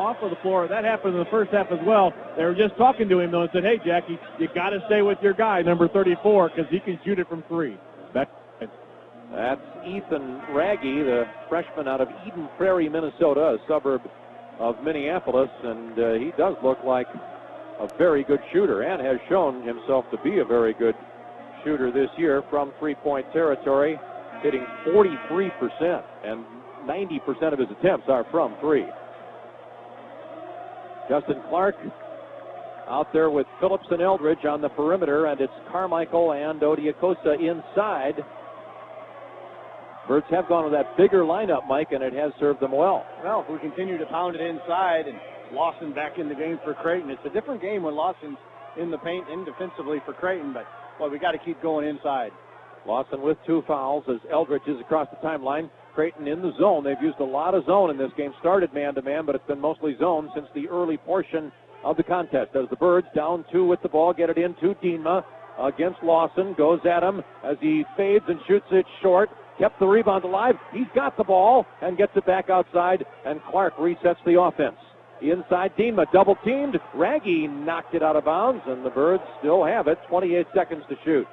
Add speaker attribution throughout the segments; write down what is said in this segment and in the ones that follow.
Speaker 1: off of the floor. That happened in the first half as well. They were just talking to him, though, and said, hey, Jackie, you got to stay with your guy, number 34, because he can shoot it from three.
Speaker 2: That's Ethan Raggy, the freshman out of Eden Prairie, Minnesota, a suburb of Minneapolis, and he does look like a very good shooter and has shown himself to be a very good shooter this year from three-point territory, hitting 43%, and 90% of his attempts are from three. Justin Clark out there with Phillips and Eldridge on the perimeter, and it's Carmichael and Odiakosa inside. Birds have gone with that bigger lineup, Mike, and it has served them well.
Speaker 3: Well, if we continue to pound it inside and Lawson back in the game for Creighton, it's a different game when Lawson's in the paint and defensively for Creighton, but, boy, we got to keep going inside.
Speaker 2: Lawson with 2 fouls as Eldridge is across the timeline. Creighton in the zone. They've used a lot of zone in this game. Started man-to-man, but it's been mostly zone since the early portion of the contest. As the Birds down 2 with the ball, get it in to Dienma against Lawson. Goes at him as he fades and shoots it short. Kept the rebound alive. He's got the ball and gets it back outside, and Clark resets the offense. Inside Dienma, double-teamed. Raggy knocked it out of bounds, and the Birds still have it. 28 seconds to shoot.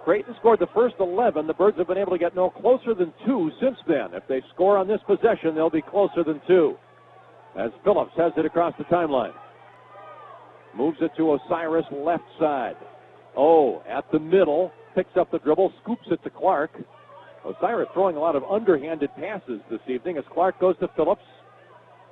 Speaker 2: Creighton scored the first 11. The Birds have been able to get no closer than 2 since then. If they score on this possession, they'll be closer than 2. As Phillips has it across the timeline. Moves it to Osiris left side. At the middle, picks up the dribble, scoops it to Clark. Osiris throwing a lot of underhanded passes this evening as Clark goes to Phillips.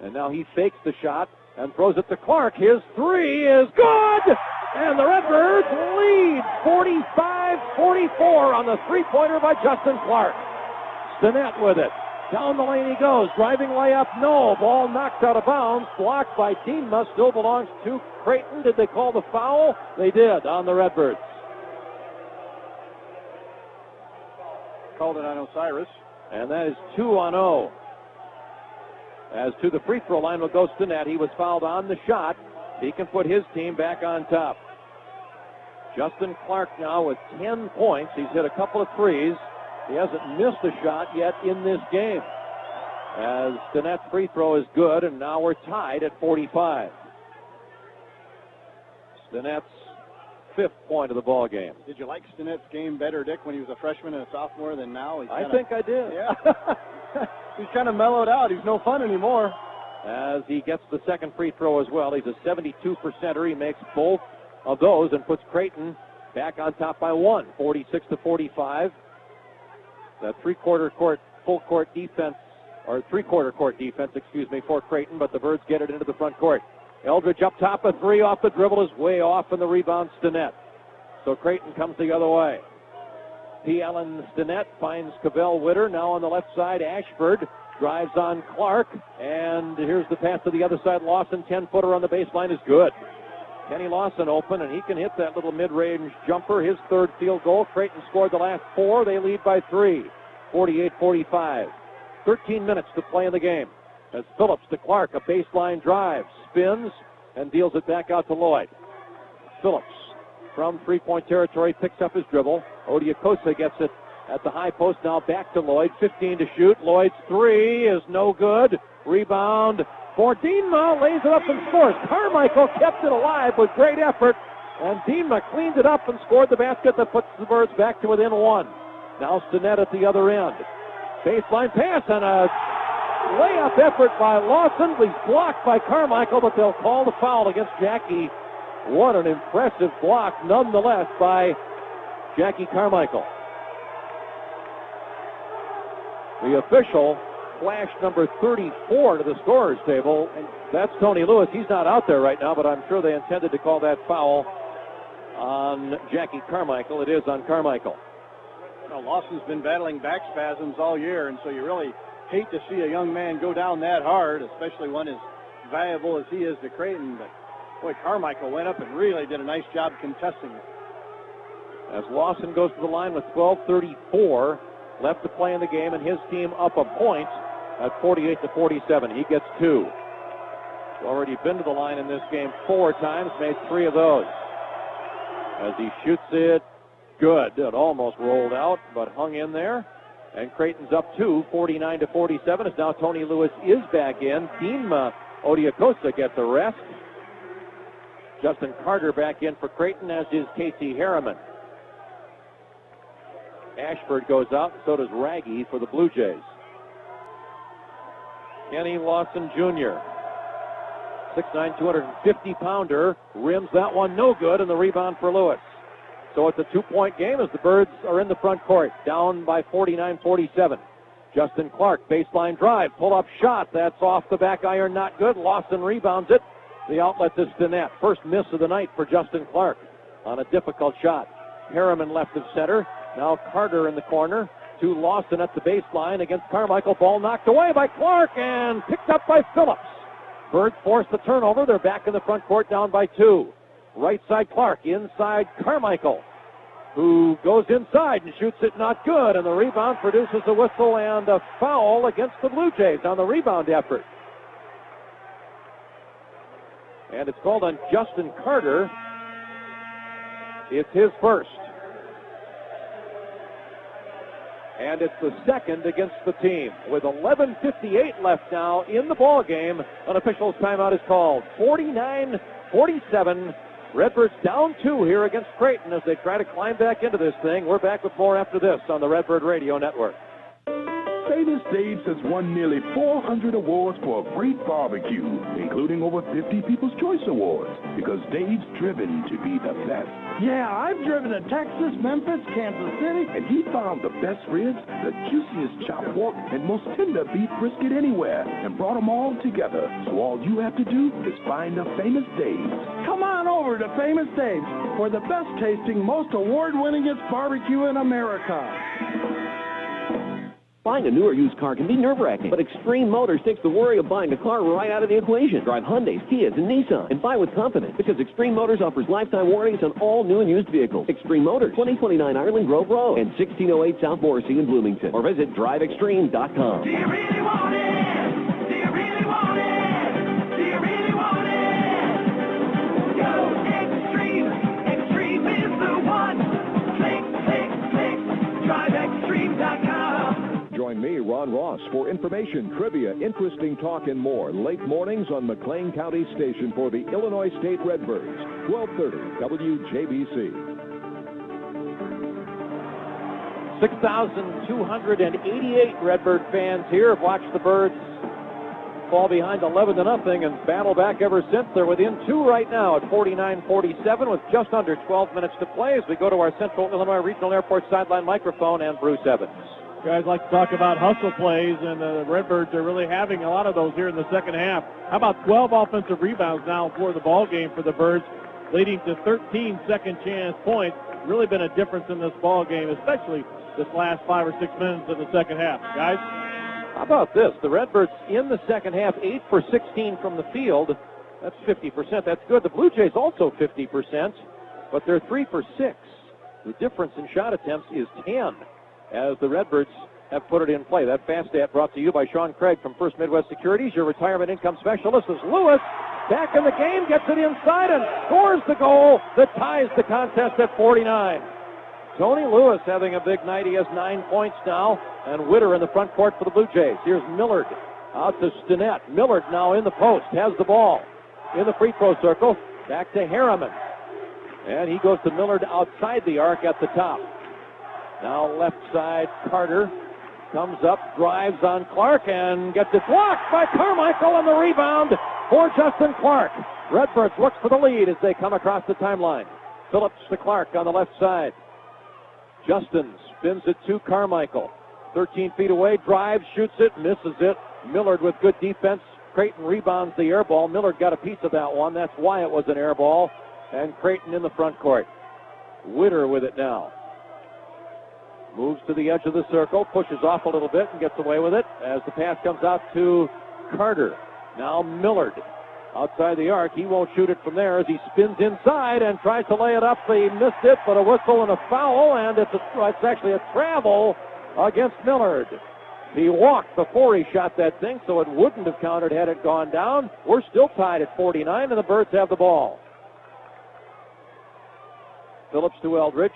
Speaker 2: And now he fakes the shot and throws it to Clark. His three is good! And the Redbirds lead 45-44 on the three-pointer by Justin Clark. Stinnett with it. Down the lane he goes. Driving layup, no. Ball knocked out of bounds. Blocked by Dienma. Still belongs to Creighton. Did they call the foul? They did on the Redbirds.
Speaker 3: Called it on Osiris.
Speaker 2: And that is 2-0. As to the free throw line will go Stinnett. He was fouled on the shot. He can put his team back on top. Justin Clark now with 10 points. He's hit a couple of threes. He hasn't missed a shot yet in this game. As Stinnett's free throw is good, and now we're tied at 45. Stinnett's 5th point of the ball game.
Speaker 3: Did you like Stinnett's game better, Dick, when he was a freshman and a sophomore than now?
Speaker 2: I think I did.
Speaker 3: Yeah. He's kind of mellowed out. He's no fun anymore.
Speaker 2: As he gets the second free throw as well. He's a 72%er. He makes both of those and puts Creighton back on top by 1, 46-45. That three-quarter court court defense for Creighton, but the Birds get it into the front court. Eldridge up top, a three off the dribble is way off, and the rebound Stinnett. So Creighton comes the other way. P. Allen Stinnett finds Cavell Witter. Now on the left side, Ashford drives on Clark, and here's the pass to the other side. Lawson, 10-footer on the baseline is good. Kenny Lawson open, and he can hit that little mid-range jumper. His 3rd field goal. Creighton scored the last 4. They lead by 3, 48-45. 13 minutes to play in the game. As Phillips to Clark, a baseline drive, spins, and deals it back out to Lloyd. Phillips from three-point territory picks up his dribble. Odiakosa gets it at the high post, now back to Lloyd. 15 to shoot. Lloyd's three is no good. Rebound for Dienma, lays it up and scores. Carmichael kept it alive with great effort, and Dienma cleaned it up and scored the basket that puts the Birds back to within 1. Now Stinnett at the other end. Baseline pass and a layup effort by Lawson. He's blocked by Carmichael, but they'll call the foul against Jackie. What an impressive block, nonetheless, by Jackie Carmichael. The official flash number 34 to the scorer's table, and that's Tony Lewis. He's not out there right now, but I'm sure they intended to call that foul on Jackie Carmichael. It is on Carmichael.
Speaker 3: Well, Lawson's been battling back spasms all year, and so you really hate to see a young man go down that hard, especially one as valuable as he is to Creighton. But, boy, Carmichael went up and really did a nice job contesting it.
Speaker 2: As Lawson goes to the line with 12:34 left to play in the game, and his team up a point at 48-47. He gets 2. He's already been to the line in this game 4 times, made 3 of those. As he shoots it, good. It almost rolled out, but hung in there. And Creighton's up 2, 49-47, as now Tony Lewis is back in. Team Odiakosa gets a rest. Justin Carter back in for Creighton, as is Casey Harriman. Ashford goes out, so does Raggy for the Blue Jays. Kenny Lawson Jr., 6'9", 250-pounder, rims that one no good, and the rebound for Lewis. So it's a 2-point game as the Birds are in the front court, down by 49-47. Justin Clark, baseline drive, pull-up shot, that's off the back iron, not good. Lawson rebounds it. The outlet to Stinnett. First miss of the night for Justin Clark on a difficult shot. Harriman left of center. Now Carter in the corner to Lawson at the baseline against Carmichael. Ball knocked away by Clark and picked up by Phillips. Birds force the turnover. They're back in the front court, down by 2. Right side Clark, inside Carmichael, who goes inside and shoots it not good, and the rebound produces a whistle and a foul against the Blue Jays on the rebound effort. And it's called on Justin Carter. It's his first. And it's the second against the team. With 11:58 left now in the ball game, an official's timeout is called. 49-47. Redbirds down 2 here against Creighton as they try to climb back into this thing. We're back with more after this on the Redbird Radio Network.
Speaker 4: Famous Dave's has won nearly 400 awards for a great barbecue, including over 50 People's Choice Awards, because Dave's driven to be the best.
Speaker 5: Yeah, I've driven to Texas, Memphis, Kansas City.
Speaker 4: And he found the best ribs, the juiciest chopped pork, and most tender beef brisket anywhere, and brought them all together. So all you have to do is find a Famous Dave's.
Speaker 5: Come on over to Famous Dave's for the best tasting, most award-winningest barbecue in America.
Speaker 6: Buying a new or used car can be nerve-wracking, but Extreme Motors takes the worry of buying a car right out of the equation. Drive Hyundais, Kias, and Nissan, and buy with confidence, because Extreme Motors offers lifetime warranties on all new and used vehicles. Extreme Motors, 2029 Ireland Grove Road, and 1608 South Morrissey in Bloomington. Or visit driveextreme.com.
Speaker 7: Do you really want it? Do you really want it? Do you really want it? Go Extreme. Extreme is the one. Click, click, click. DriveExtreme.com.
Speaker 8: Join me, Ron Ross, for information, trivia, interesting talk, and more late mornings on McLean County Station for the Illinois State Redbirds, 1230 WJBC.
Speaker 2: 6,288 Redbird fans here have watched the Birds fall behind 11-0 and battle back ever since. They're within 2 right now at 49-47 with just under 12 minutes to play as we go to our Central Illinois Regional Airport sideline microphone and Bruce Evans.
Speaker 1: Guys like to talk about hustle plays, and the Redbirds are really having a lot of those here in the second half. How about 12 offensive rebounds now for the ball game for the Birds, leading to 13 second-chance points. Really been a difference in this ball game, especially this last 5 or 6 minutes of the second half. Guys?
Speaker 2: How about this? The Redbirds in the second half, 8 for 16 from the field. That's 50%. That's good. The Blue Jays also 50%, but they're 3 for 6. The difference in shot attempts is 10. As the Redbirds have put it in play. That fast stat brought to you by Sean Craig from First Midwest Securities, your retirement income specialist. As Lewis back in the game, gets it inside and scores the goal that ties the contest at 49. Tony Lewis having a big night. He has 9 points now, and Witter in the front court for the Blue Jays. Here's Millard out to Stinnett. Millard now in the post, has the ball in the free throw circle. Back to Harriman, and he goes to Millard outside the arc at the top. Now left side, Carter comes up, drives on Clark, and gets it blocked by Carmichael on the rebound for Justin Clark. Redbirds looks for the lead as they come across the timeline. Phillips to Clark on the left side. Justin spins it to Carmichael. 13 feet away, drives, shoots it, misses it. Millard with good defense. Creighton rebounds the air ball. Millard got a piece of that one. That's why it was an air ball. And Creighton in the front court. Witter with it now. Moves to the edge of the circle, pushes off a little bit and gets away with it as the pass comes out to Carter. Now Millard outside the arc. He won't shoot it from there as he spins inside and tries to lay it up. He missed it, but a whistle and a foul, and it's actually a travel against Millard. He walked before he shot that thing, so it wouldn't have counted had it gone down. We're still tied at 49, and the Birds have the ball. Phillips to Eldridge.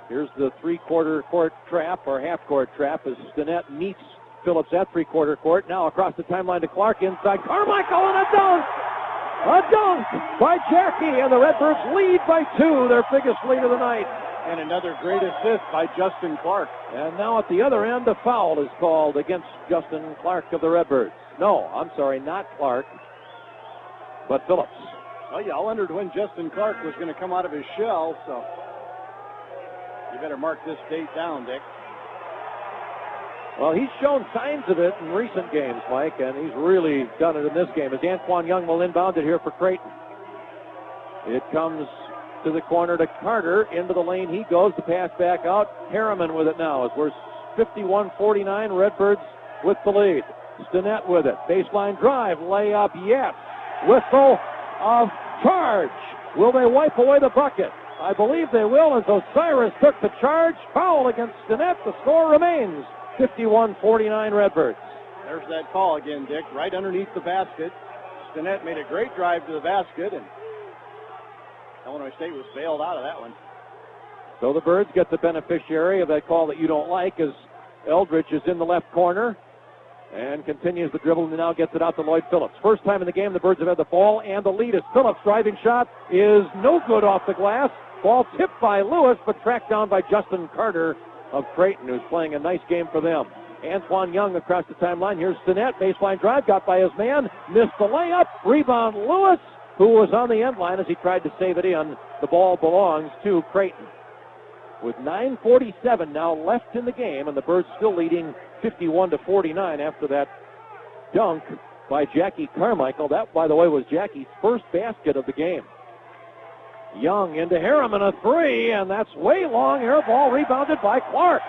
Speaker 2: Here's the three-quarter court trap, or half-court trap, as Stinnett meets Phillips at three-quarter court. Now across the timeline to Clark, inside Carmichael, and a dunk! A dunk by Jackie, and the Redbirds lead by 2, their biggest lead of the night.
Speaker 3: And another great assist by Justin Clark.
Speaker 2: And now at the other end, a foul is called against Justin Clark of the Redbirds. No, I'm sorry, not Clark, but Phillips.
Speaker 3: Well, you all wondered when Justin Clark was going to come out of his shell, so you better mark this date down, Dick.
Speaker 2: Well, he's shown signs of it in recent games, Mike, and he's really done it in this game. As Antoine Young will inbound it here for Creighton. It comes to the corner to Carter. Into the lane he goes. The pass back out. Harriman with it now as we're 51-49. Redbirds with the lead. Stinnett with it. Baseline drive. Layup, yes. Whistle of charge. Will they wipe away the bucket? I believe they will, as Osiris took the charge. Foul against Stinnett. The score remains 51-49 Redbirds.
Speaker 3: There's that call again, Dick, right underneath the basket. Stinnett made a great drive to the basket, and Illinois State was bailed out of that one.
Speaker 2: So the Birds get the beneficiary of that call that you don't like, as Eldridge is in the left corner and continues the dribble and now gets it out to Lloyd Phillips. First time in the game the Birds have had the ball, and the lead is Phillips' driving shot is no good off the glass. Ball tipped by Lewis, but tracked down by Justin Carter of Creighton, who's playing a nice game for them. Antoine Young across the timeline. Here's Stinnett. Baseline drive. Got by his man. Missed the layup. Rebound Lewis, who was on the end line as he tried to save it in. The ball belongs to Creighton. With 9:47 now left in the game, and the Birds still leading 51-49 after that dunk by Jackie Carmichael. That, by the way, was Jackie's first basket of the game. Young into Harriman, a three, and that's way long. Air ball rebounded by Clark.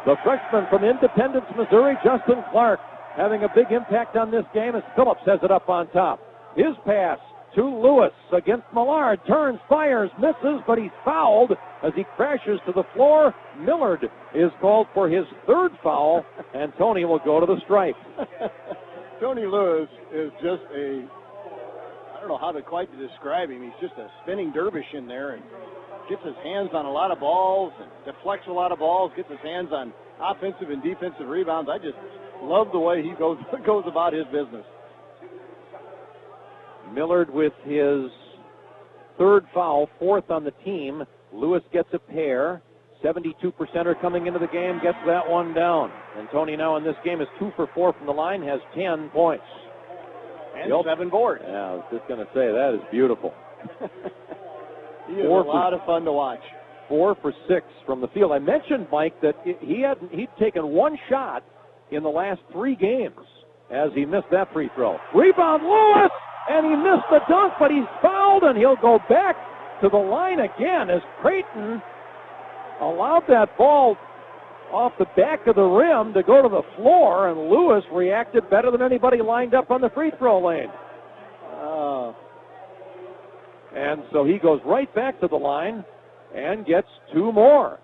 Speaker 2: The freshman from Independence, Missouri, Justin Clark, having a big impact on this game as Phillips has it up on top. His pass to Lewis against Millard. Turns, fires, misses, but he's fouled as he crashes to the floor. Millard is called for his third foul, and Tony will go to the stripe.
Speaker 3: Tony Lewis is just I don't know how to quite describe him. He's just a spinning dervish in there and gets his hands on a lot of balls and deflects a lot of balls, gets his hands on offensive and defensive rebounds. I just love the way he goes about his business.
Speaker 2: Millard with his third foul, fourth on the team. Lewis gets a pair. 72%er coming into the game, gets that one down. And Tony now in this game is 2 for 4 from the line, has 10 points.
Speaker 3: And 7 boards.
Speaker 2: Yeah, I was just going to say, that is beautiful.
Speaker 3: He is a lot of fun to watch.
Speaker 2: 4 for 6 from the field. I mentioned, Mike, that he'd taken one shot in the last 3 games as he missed that free throw. Rebound Lewis, and he missed the dunk, but he's fouled, and he'll go back to the line again as Creighton allowed that ball off the back of the rim to go to the floor, and Lewis reacted better than anybody lined up on the free throw lane. And so he goes right back to the line and gets 2 more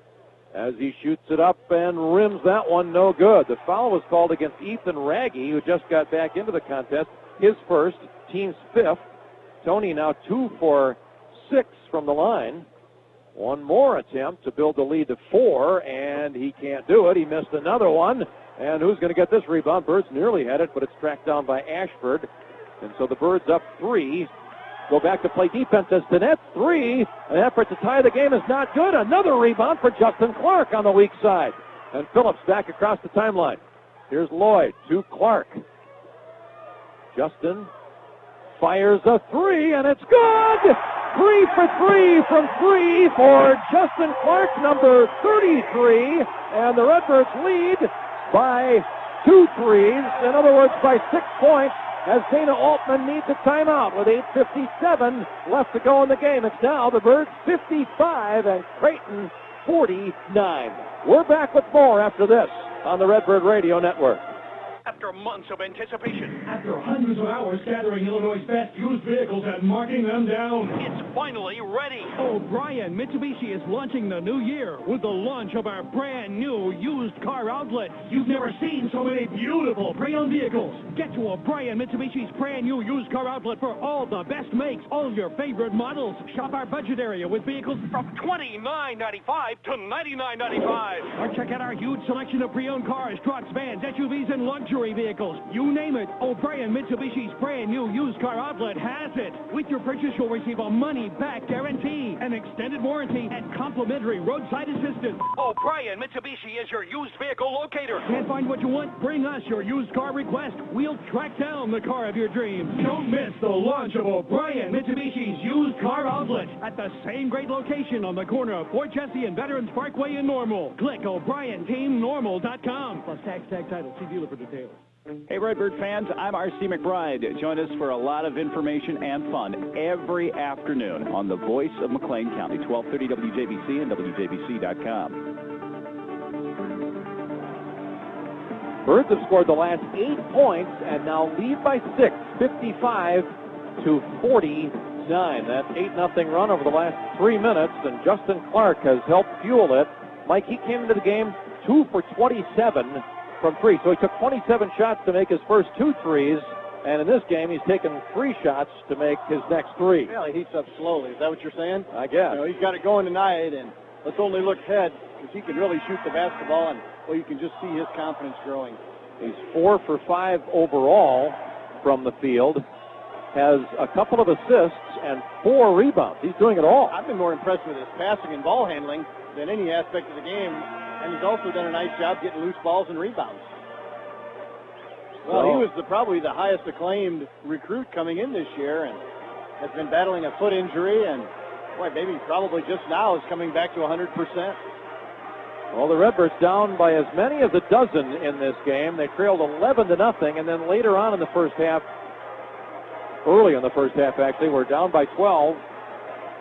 Speaker 2: as he shoots it up and rims that one no good. The foul was called against Ethan Raggy, who just got back into the contest. His first, team's 5th. Tony now 2 for 6 from the line. One more attempt to build the lead to 4, and he can't do it. He missed another one. And who's going to get this rebound? Birds nearly had it, but it's tracked down by Ashford. And so the Birds up 3. Go back to play defense as Stinnett. 3. An effort to tie the game is not good. Another rebound for Justin Clark on the weak side. And Phillips back across the timeline. Here's Lloyd to Clark. Justin fires a 3, and it's good! 3 for 3 from 3 for Justin Clark, number 33. And the Redbirds lead by 2 threes. In other words, by 6 points, as Dana Altman needs a timeout with 8:57 left to go in the game. It's now the Birds 55 and Creighton 49. We're back with more after this on the Redbird Radio Network.
Speaker 9: after months of anticipation.
Speaker 10: After hundreds of hours gathering Illinois' best used vehicles and marking them down,
Speaker 9: It's finally ready.
Speaker 10: O'Brien Mitsubishi is launching the new year with the launch of our brand new used car outlet. You've never seen so many beautiful pre-owned vehicles. Get to O'Brien Mitsubishi's brand new used car outlet for all the best makes, all your favorite models. Shop our budget area with vehicles
Speaker 9: From $29.95 to $99.95.
Speaker 10: or check out our huge selection of pre-owned cars, trucks, vans, SUVs, and luxury vehicles. You name it, O'Brien Mitsubishi's brand new used car outlet has it. With your purchase, you'll receive a money-back guarantee, an extended warranty, and complimentary roadside assistance.
Speaker 9: O'Brien Mitsubishi is your used vehicle locator.
Speaker 10: Can't find what you want? Bring us your used car request. We'll track down the car of your dreams. Don't miss the launch of O'Brien Mitsubishi's used car outlet at the same great location on the corner of Fort Jesse and Veterans Parkway in Normal. Click O'BrienTeamNormal.com. Plus tax, tag title. See dealer for details.
Speaker 11: Hey, Redbird fans, I'm R.C. McBride. Join us for a lot of information and fun every afternoon on the Voice of McLean County, 1230 WJBC and WJBC.com.
Speaker 2: Birds have scored the last 8 points and now lead by 6, 55 to 49. That 8-0 run over the last 3 minutes, and Justin Clark has helped fuel it. Mike, he came into the game 2 for 27 from 3, so he took 27 shots to make his first 2 threes, and in this game he's taken 3 shots to make his next 3.
Speaker 3: Well, he heats up slowly. Is that what you're saying?
Speaker 2: I guess.
Speaker 3: You know, he's got it going tonight, and let's only look ahead because he can really shoot the basketball, and well, you can just see his confidence growing.
Speaker 2: He's 4 for 5 overall from the field, has a couple of assists and 4 rebounds. He's doing it all.
Speaker 3: I've been more impressed with his passing and ball handling than any aspect of the game, and he's also done a nice job getting loose balls and rebounds. Well, he was probably the highest acclaimed recruit coming in this year and has been battling a foot injury, and boy, maybe probably just now is coming back to 100%.
Speaker 2: Well, the Redbirds down by as many as a dozen in this game. They trailed 11-0, and then later on in the first half, early in the first half actually, we're down by 12,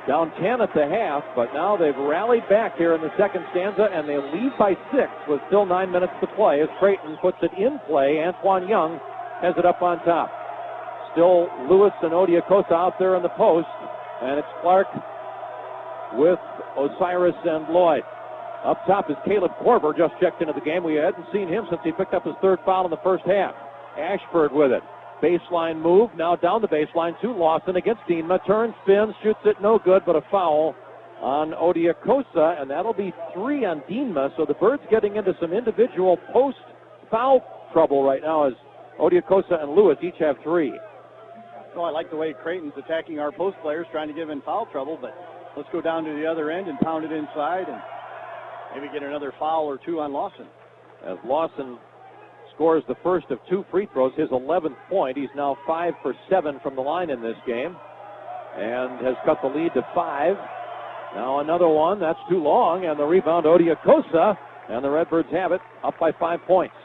Speaker 2: down 10 at the half, but now they've rallied back here in the second stanza, and they lead by 6 with still 9 minutes to play as Creighton puts it in play. Antoine Young has it up on top. Still Lewis and Odiakosa out there in the post, and it's Clark with Osiris and Lloyd. Up top is Caleb Korver, just checked into the game. We hadn't seen him since he picked up his 3rd foul in the first half. Ashford with it. Baseline move, now down the baseline to Lawson against Dienma. Turns, spins, shoots it, no good, but a foul on Odiakosa, and that'll be 3 on Dienma. So the Birds getting into some individual post-foul trouble right now as Odiakosa and Lewis each have 3.
Speaker 3: So I like the way Creighton's attacking our post players, trying to give in foul trouble, but let's go down to the other end and pound it inside and maybe get another foul or 2 on Lawson.
Speaker 2: As Lawson scores the first of 2 free throws, his 11th point. He's now 5 for 7 from the line in this game and has cut the lead to 5. Now another one, that's too long, and the rebound Odiakosa, and the Redbirds have it, up by 5 points.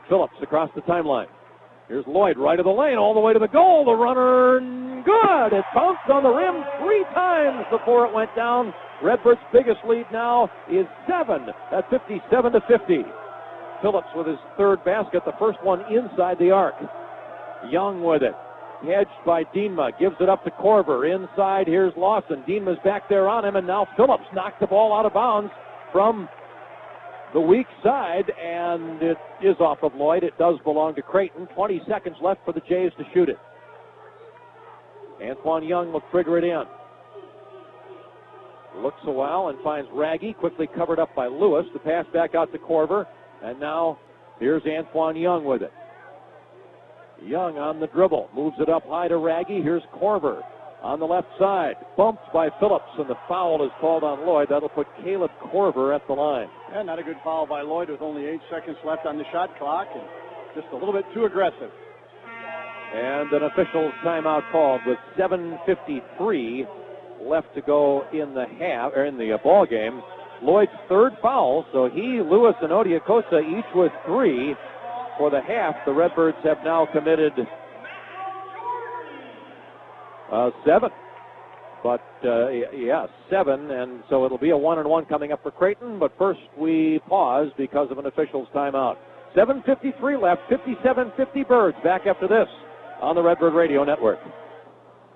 Speaker 2: Phillips across the timeline. Here's Lloyd right of the lane, all the way to the goal. The runner, good! It bounced on the rim 3 times before it went down. Redbirds' biggest lead now is 7 at 57-50. Phillips with his 3rd basket, the first one inside the arc. Young with it. Hedged by Dienma, gives it up to Korver. Inside, here's Lawson. Dienma's back there on him, and now Phillips knocked the ball out of bounds from the weak side, and it is off of Lloyd. It does belong to Creighton. 20 seconds left for the Jays to shoot it. Antoine Young will trigger it in. Looks a while and finds Raggy, quickly covered up by Lewis. The pass back out to Korver. And now here's Antoine Young with it. Young on the dribble. Moves it up high to Raggy. Here's Korver on the left side. Bumped by Phillips, and the foul is called on Lloyd. That'll put Caleb Korver at the line.
Speaker 3: Yeah, not a good foul by Lloyd with only 8 seconds left on the shot clock, and just a little bit too aggressive.
Speaker 2: And an official timeout called with 7:53 left to go in the half, or in the ball game. Lloyd's 3rd foul, so he, Lewis, and Odiakosa each with 3 for the half. The Redbirds have now committed 7. But, 7, and so it'll be a 1-and-1 coming up for Creighton. But first we pause because of an official's timeout. 7:53 left, 57-50 Birds. Back after this on the Redbird Radio Network.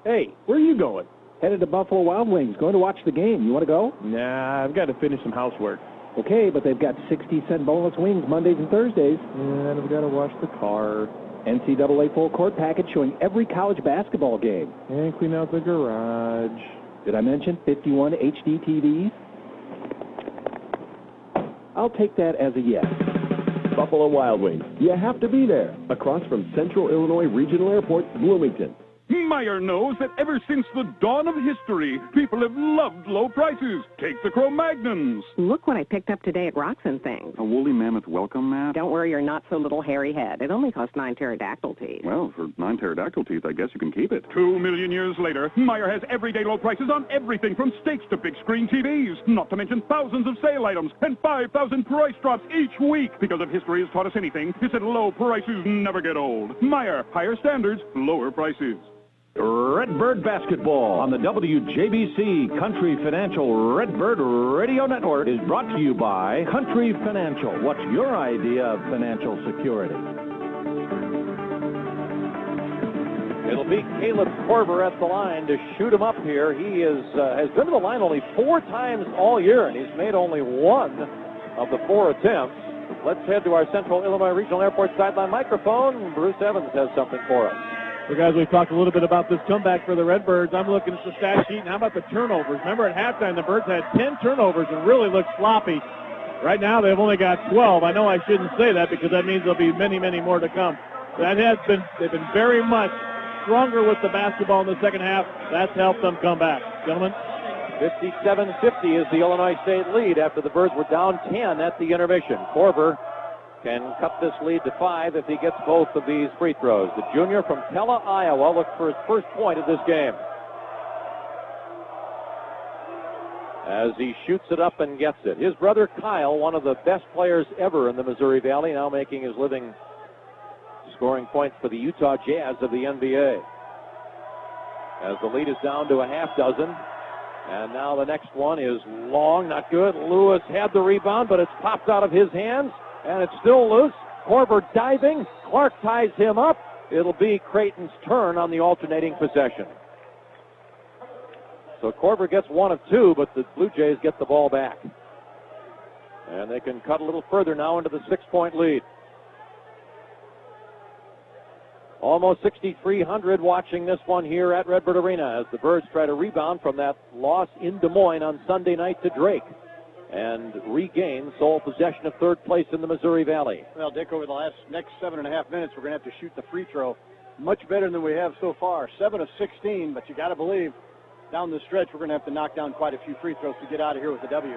Speaker 1: Hey, where are you going?
Speaker 12: Headed to Buffalo Wild Wings. Going to watch the game. You want to go?
Speaker 1: Nah, I've got to finish some housework.
Speaker 12: Okay, but they've got 60-cent boneless wings Mondays and Thursdays.
Speaker 1: And I've got to wash the car.
Speaker 12: NCAA full court package showing every college basketball game.
Speaker 1: And clean out the garage.
Speaker 12: Did I mention 51 HD TVs? I'll take that as a yes.
Speaker 8: Buffalo Wild Wings. You have to be there. Across from Central Illinois Regional Airport, Bloomington.
Speaker 13: Meyer knows that ever since the dawn of history, people have loved low prices. Take the Cro-Magnons.
Speaker 14: Look what I picked up today at Rocks and Things.
Speaker 13: A woolly mammoth welcome mat?
Speaker 14: Don't worry your not-so-little hairy head. It only cost 9 pterodactyl teeth.
Speaker 13: Well, for 9 pterodactyl teeth, I guess you can keep it. 2 million years later, Meyer has everyday low prices on everything from steaks to big screen TVs. Not to mention thousands of sale items and 5,000 price drops each week. Because if history has taught us anything, it's that low prices never get old. Meyer, higher standards, lower prices.
Speaker 11: Redbird Basketball on the WJBC Country Financial Redbird Radio Network is brought to you by Country Financial. What's your idea of financial security?
Speaker 2: It'll be Caleb Korver at the line to shoot him up here. He has been to the line only 4 times all year, and he's made only 1 of the 4 attempts. Let's head to our Central Illinois Regional Airport sideline microphone. Bruce Evans has something for us.
Speaker 1: So, guys, we've talked a little bit about this comeback for the Redbirds. I'm looking at the stat sheet, and how about the turnovers? Remember, at halftime, the Birds had 10 turnovers and really looked sloppy. Right now, they've only got 12. I know I shouldn't say that because that means there'll be many, many more to come. They've been very much stronger with the basketball in the second half. That's helped them come back. Gentlemen?
Speaker 2: 57-50 is the Illinois State lead after the Birds were down 10 at the intermission. Korver can cut this lead to 5 if he gets both of these free throws. The junior from Pella, Iowa, looks for his first point of this game. As he shoots it up and gets it. His brother Kyle, one of the best players ever in the Missouri Valley, now making his living scoring points for the Utah Jazz of the NBA. As the lead is down to a half dozen. And now the next one is long, not good. Lewis had the rebound, but it's popped out of his hands. And it's still loose. Korver diving. Clark ties him up. It'll be Creighton's turn on the alternating possession. So Korver gets 1 of 2, but the Blue Jays get the ball back. And they can cut a little further now into the 6-point lead. Almost 6,300 watching this one here at Redbird Arena as the Birds try to rebound from that loss in Des Moines on Sunday night to Drake and regain sole possession of 3rd place in the Missouri Valley.
Speaker 3: Well, Dick, over the next 7.5 minutes, we're going to have to shoot the free throw much better than we have so far. 7 of 16, but you got to believe down the stretch we're going to have to knock down quite a few free throws to get out of here with a W.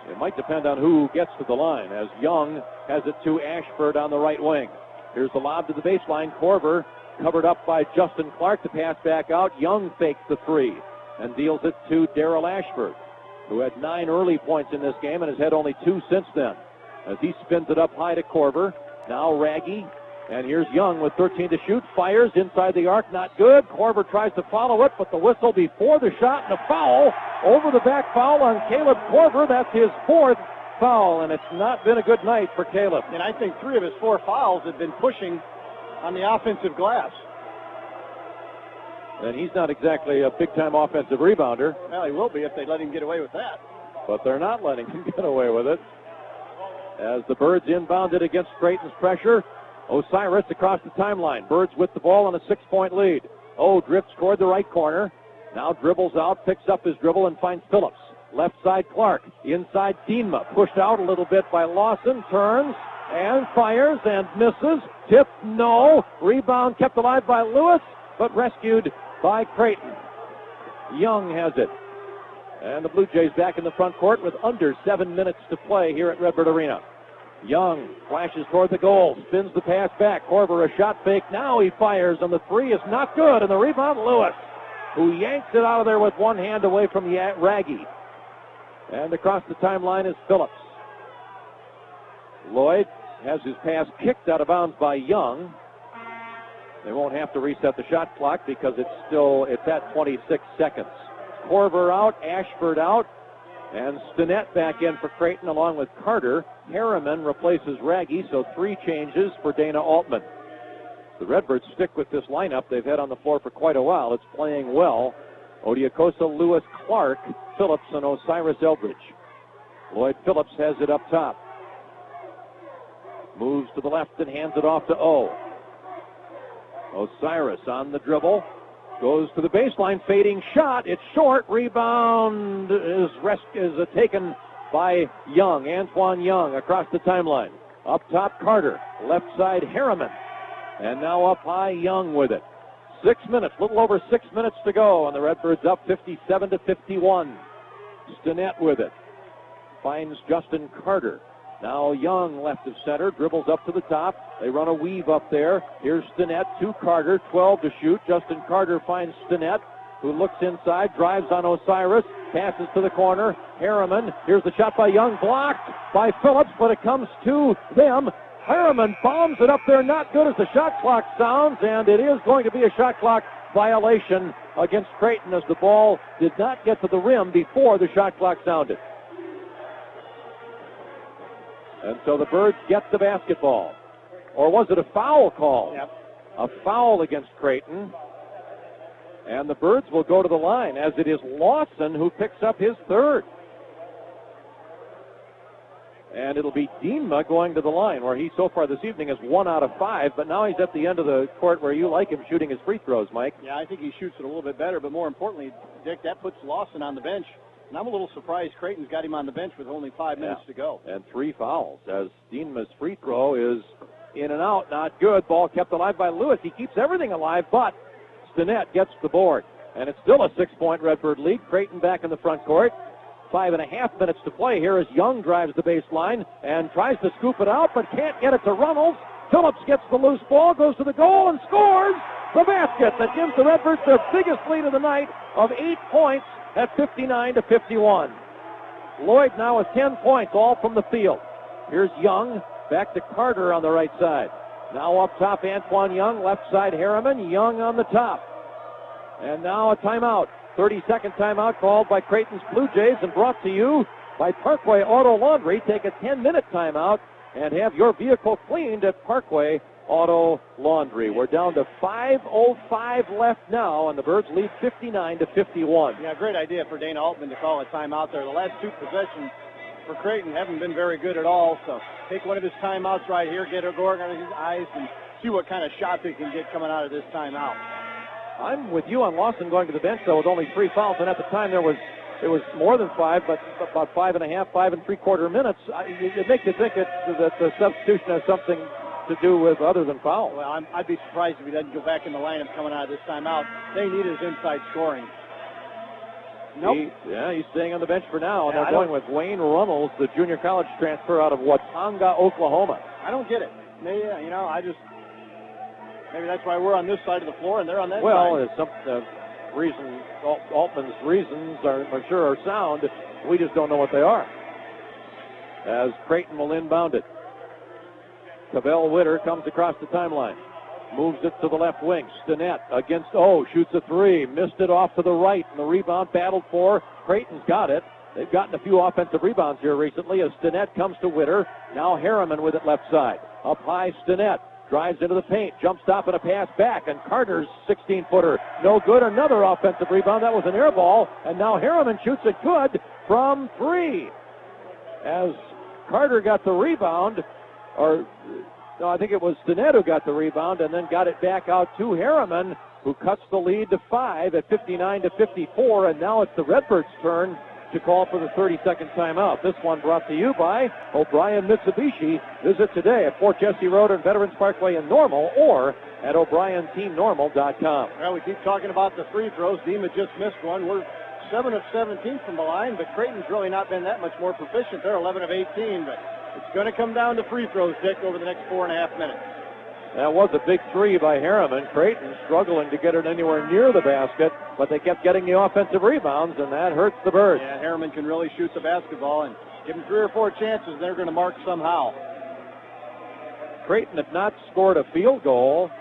Speaker 2: It might depend on who gets to the line as Young has it to Ashford on the right wing. Here's the lob to the baseline. Korver covered up by Justin Clark to pass back out. Young fakes the 3 and deals it to Darrell Ashford, who had 9 early points in this game and has had only 2 since then. As he spins it up high to Korver. Now Raggy. And here's Young with 13 to shoot. Fires inside the arc. Not good. Korver tries to follow it, but the whistle before the shot and a foul. Over the back foul on Caleb Korver. That's his 4th foul, and it's not been a good night for Caleb.
Speaker 3: And I think 3 of his 4 fouls have been pushing on the offensive glass.
Speaker 2: And he's not exactly a big-time offensive rebounder.
Speaker 3: Well, he will be if they let him get away with that.
Speaker 2: But they're not letting him get away with it. As the Birds inbounded against Creighton's pressure, Osiris across the timeline. Birds with the ball on a 6-point lead. Drifts toward the right corner. Now dribbles out, picks up his dribble, and finds Phillips. Left side Clark. Inside Dienma. Pushed out a little bit by Lawson. Turns and fires and misses. Tip, no. Rebound kept alive by Lewis, but rescued by Creighton. Young has it. And the Blue Jays back in the front court with under 7 minutes to play here at Redbird Arena. Young flashes toward the goal, spins the pass back. Korver a shot fake. Now he fires, and the 3 is not good. And the rebound, Lewis, who yanks it out of there with one hand away from Raggy. And across the timeline is Phillips. Lloyd has his pass kicked out of bounds by Young. They won't have to reset the shot clock because it's at 26 seconds. Korver out, Ashford out, And Stinnett back in for Creighton along with Carter. Harriman replaces Raggy, so 3 changes for Dana Altman. The Redbirds stick with this lineup they've had on the floor for quite a while. It's playing well. Odiokosa, Lewis, Clark, Phillips, and Osiris Eldridge. Lloyd Phillips has it up top. Moves to the left and hands it off to O. Osiris on the dribble. Goes to the baseline, fading shot. It's short. Rebound is taken by Young, Antoine Young, across the timeline. Up top, Carter. Left side, Harriman. And now up high, Young with it. 6 minutes, little over 6 minutes to go, and the Redbirds up 57-51. Stinnett with it. Finds Justin Carter. Now Young, left of center, dribbles up to the top. They run a weave up there. Here's Stinnett to Carter, 12 to shoot. Justin Carter finds Stinnett, who looks inside, drives on Osiris, passes to the corner. Harriman, here's the shot by Young, blocked by Phillips, but it comes to them. Harriman bombs it up there, not good as the shot clock sounds, and it is going to be a shot clock violation against Creighton as the ball did not get to the rim before the shot clock sounded. And so the Birds get the basketball. Or was it a foul call?
Speaker 3: Yep.
Speaker 2: A foul against Creighton. And the Birds will go to the line, as it is Lawson who picks up his third. And it'll be Dienma going to the line, where he so far this evening is 1 out of 5, but now he's at the end of the court where you like him shooting his free throws, Mike.
Speaker 3: Yeah, I think he shoots it a little bit better, but more importantly, Dick, that puts Lawson on the bench. And I'm a little surprised Creighton's got him on the bench with only 5 minutes to go.
Speaker 2: And 3 fouls, as Dienma's free throw is in and out, not good. Ball kept alive by Lewis. He keeps everything alive, but Stinnett gets the board. And it's still a 6-point Redbird lead. Creighton back in the front court. 5.5 minutes to play here as Young drives the baseline and tries to scoop it out, but can't get it to Runnels. Phillips gets the loose ball, goes to the goal, and scores the basket that gives the Redbirds their biggest lead of the night of 8 points at 59-51. Lloyd now with 10 points, all from the field. Here's Young, back to Carter on the right side. Now up top, Antoine Young, left side Harriman, Young on the top. And now a timeout. 30-second timeout called by Creighton's Blue Jays and brought to you by Parkway Auto Laundry. Take a 10-minute timeout and have your vehicle cleaned at Parkway Auto Laundry. We're down to 5:05 left now, and the Birds lead 59-51.
Speaker 3: Yeah, great idea for Dana Altman to call a timeout there. The last 2 possessions for Creighton haven't been very good at all, so take one of his timeouts right here, get a gorg on his eyes, and see what kind of shot they can get coming out of this timeout.
Speaker 2: I'm with you on Lawson going to the bench, though, with only 3 fouls, and at the time it was more than 5, but about 5.5, 5 3/4 minutes. It makes you think that the substitution has something to do with other than foul.
Speaker 3: Well, I'd be surprised if he doesn't go back in the lineup coming out of this timeout. They need his inside scoring.
Speaker 2: Nope. He's staying on the bench for now, and they're going with Wayne Runnels, the junior college transfer out of Watonga, Oklahoma.
Speaker 3: I don't get it. Maybe that's why we're on this side of the floor and they're on that side.
Speaker 2: Well, some reason Altman's reasons I'm sure are sound. We just don't know what they are. As Creighton will inbound it. Cavell Witter comes across the timeline. Moves it to the left wing. Stinnett against shoots a 3. Missed it off to the right, and the rebound battled for. Creighton's got it. They've gotten a few offensive rebounds here recently as Stinnett comes to Witter. Now Harriman with it left side. Up high, Stinnett drives into the paint. Jump stop and a pass back, and Carter's 16-footer. No good. Another offensive rebound. That was an air ball, and now Harriman shoots it good from 3. As Carter got the rebound, I think it was Stinnett who got the rebound and then got it back out to Harriman, who cuts the lead to 5 at 59-54, and now it's the Redbirds' turn to call for the 30-second timeout. This one brought to you by O'Brien Mitsubishi. Visit today at Fort Jesse Road and Veterans Parkway in Normal or at O'BrienTeamNormal.com.
Speaker 3: Well, we keep talking about the free throws. Dima just missed one. We're 7 of 17 from the line, but Creighton's really not been that much more proficient. They're 11 of 18, but it's going to come down to free throws, Dick, over the next 4.5 minutes.
Speaker 2: That was a big 3 by Harriman. Creighton struggling to get it anywhere near the basket, but they kept getting the offensive rebounds, and that hurts the Birds.
Speaker 3: Yeah, Harriman can really shoot the basketball, and give them 3 or 4 chances, they're going to mark somehow.
Speaker 2: Creighton had not scored a field goal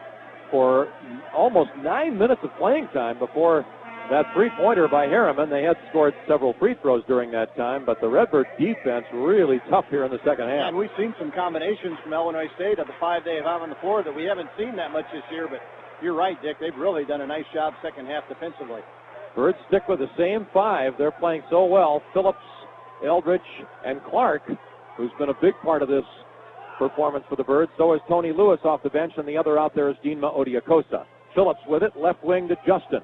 Speaker 2: for almost 9 minutes of playing time before that three-pointer by Harriman. They had scored several free throws during that time, but the Redbird defense really tough here in the second half.
Speaker 3: And we've seen some combinations from Illinois State of the 5 they have on the floor that we haven't seen that much this year, but you're right, Dick. They've really done a nice job second half defensively.
Speaker 2: Birds stick with the same 5. They're playing so well. Phillips, Eldridge, and Clark, who's been a big part of this performance for the Birds. So is Tony Lewis off the bench, and the other out there is Dinma Odiakosa. Phillips with it, left wing to Justin.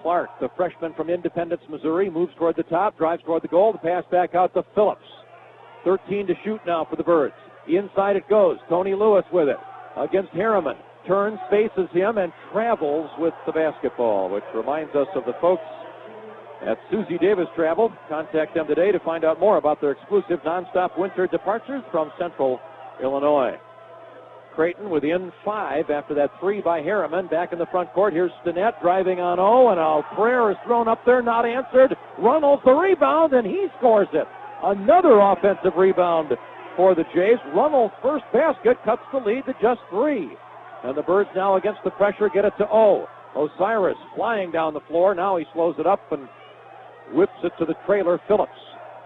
Speaker 2: Clark, the freshman from Independence, Missouri, moves toward the top, drives toward the goal. The pass back out to Phillips. 13 to shoot now for the Birds. Inside it goes. Tony Lewis with it against Harriman. Turns, faces him, and travels with the basketball, which reminds us of the folks at Susie Davis Travel. Contact them today to find out more about their exclusive nonstop winter departures from Central Illinois. Creighton within 5 after that 3 by Harriman. Back in the front court. Here's Stinnett driving on O, and a prayer is thrown up there, not answered. Runnels the rebound, and he scores it. Another offensive rebound for the Jays. Runnels' first basket cuts the lead to just 3. And the Birds now against the pressure get it to O. Osiris flying down the floor. Now he slows it up and whips it to the trailer, Phillips.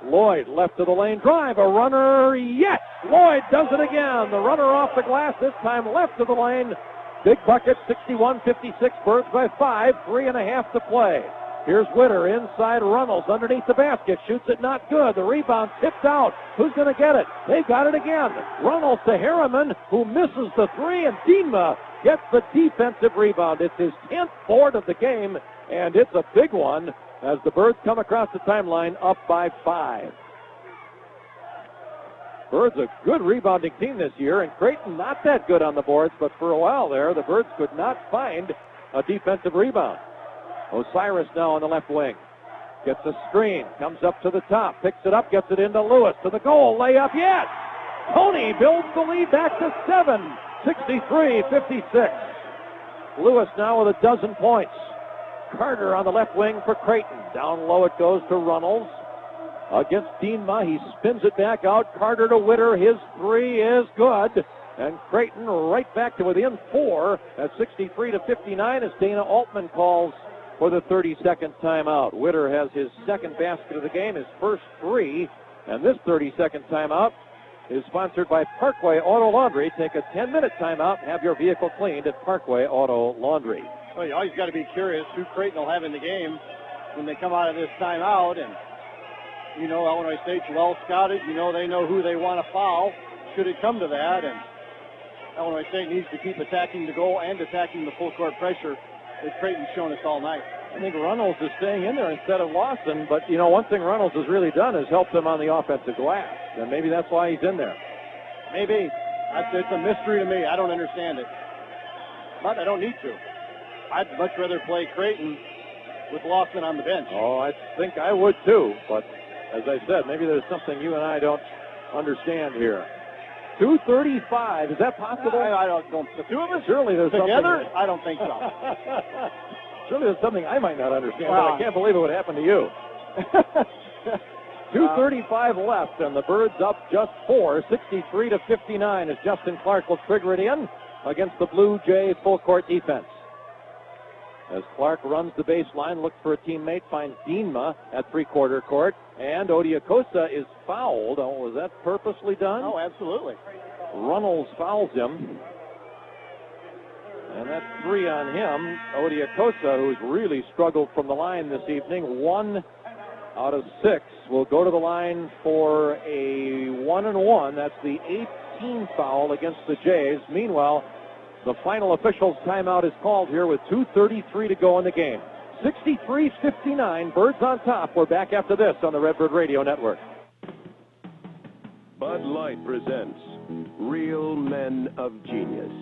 Speaker 2: Lloyd left to the lane drive. A runner, yes! Lloyd does it again. The runner off the glass, this time left to the lane. Big bucket, 61-56. Birds by 5, 3.5 to play. Here's Witter inside Runnels underneath the basket. Shoots it not good. The rebound tipped out. Who's going to get it? They got it again. Runnels to Harriman, who misses the 3, and Dinma gets the defensive rebound. It's his 10th board of the game, and it's a big one as the Birds come across the timeline up by 5. Birds a good rebounding team this year, and Creighton not that good on the boards, but for a while there, the Birds could not find a defensive rebound. Osiris now on the left wing. Gets a screen, comes up to the top, picks it up, gets it into Lewis, to the goal, layup, yes! Tony builds the lead back to 7, 63-56. Lewis now with a dozen points. Carter on the left wing for Creighton. Down low it goes to Runnels. Against Dinma, he spins it back out. Carter to Witter, his 3 is good. And Creighton right back to within 4 at 63-59 as Dana Altman calls for the 30-second timeout. Witter has his second basket of the game, his first 3, and this 30-second timeout is sponsored by Parkway Auto Laundry. Take a 10-minute timeout and have your vehicle cleaned at Parkway Auto Laundry.
Speaker 3: Well, you always got to be curious who Creighton will have in the game when they come out of this timeout, and you know Illinois State's well scouted. You know they know who they want to foul should it come to that, and Illinois State needs to keep attacking the goal and attacking the full court pressure that Creighton's shown us all night.
Speaker 2: I think Runnels is staying in there instead of Lawson, but you know, one thing Runnels has really done is help them on the offensive glass, and maybe that's why he's in there.
Speaker 3: Maybe. It's a mystery to me. I don't understand it. But I don't need to. I'd much rather play Creighton with Lawson on the bench.
Speaker 2: Oh, I think I would too, but as I said, maybe there's something you and I don't understand here. 2:35, is that possible?
Speaker 3: I don't. The two of us
Speaker 2: surely there's
Speaker 3: together?
Speaker 2: something.
Speaker 3: I don't think so.
Speaker 2: Surely there's something I might not understand,
Speaker 3: Well,
Speaker 2: but I can't believe it would happen to you. 2:35 left, and the Birds up just 4, 63-59, as Justin Clark will trigger it in against the Blue Jay full court defense. As Clark runs the baseline, looks for a teammate, finds Dinma at three-quarter court, and Odiakosa is fouled. Oh, was that purposely done?
Speaker 3: Oh, absolutely.
Speaker 2: Runnels fouls him. And that's 3 on him. Odiakosa, who's really struggled from the line this evening, 1 out of 6, will go to the line for a 1-and-1. That's the 18th foul against the Jays. Meanwhile, the final officials' timeout is called here with 2:33 to go in the game. 63-59, Birds on top. We're back after this on the Redbird Radio Network.
Speaker 8: Bud Light presents Real Men of Genius.